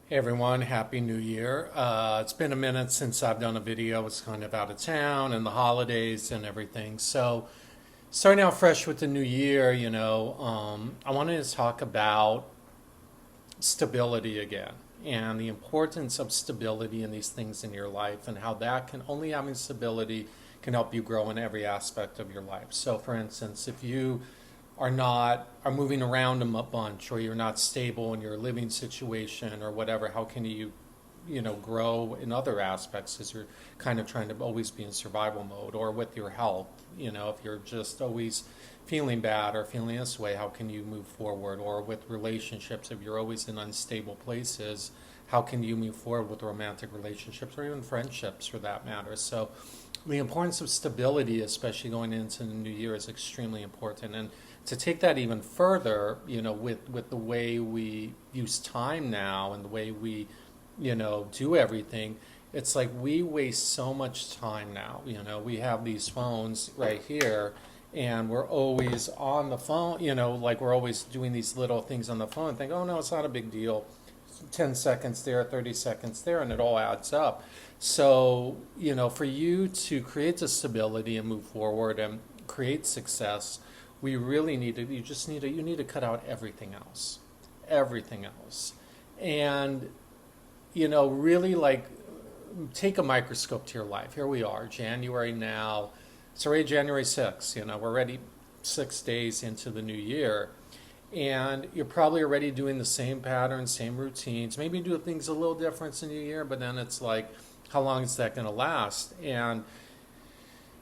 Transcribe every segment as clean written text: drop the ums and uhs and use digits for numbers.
Hey everyone, Happy New Year. It's been a minute since I've done a video. I was kind of out of town and the holidays and everything. So, starting out fresh with the new year, I wanted to talk about stability again and the importance of stability in these things in your life and how that can only having stability can help you grow in every aspect of your life. So, for instance, if you are moving around a bunch or you're not stable in your living situation or whatever, how can you grow in other aspects as you're kind of trying to always be in survival mode? Or with your health, if you're just always feeling bad or feeling this way, how can you move forward? Or with relationships, if you're always in unstable places, how can you move forward with romantic relationships or even friendships for that matter? So the importance of stability, especially going into the new year, is extremely important. And to take that even further, with the way we use time now and the way we, do everything, it's like we waste so much time now. We have these phones right here and we're always on the phone, like we're always doing these little things on the phone and think, oh no, it's not a big deal. 10 seconds there, 30 seconds there, and it all adds up. So, for you to create the stability and move forward and create success, we really you need to cut out everything else. Everything else. And, really like take a microscope to your life. Here we are, January now. It's already January 6th, we're already 6 days into the new year. And you're probably already doing the same patterns, same routines. Maybe do things a little different in the new year, but then it's like, how long is that going to last? And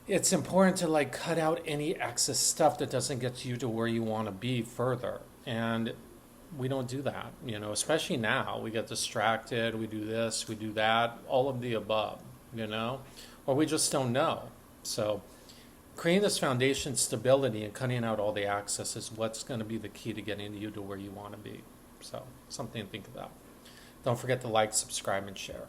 it's important to like cut out any excess stuff that doesn't get you to where you want to be further. And we don't do that, especially now. We get distracted, we do this, we do that, all of the above, or we just don't know. So creating this foundation stability and cutting out all the access is what's going to be the key to getting you to where you want to be. So something to think about. Don't forget to like, subscribe, and share.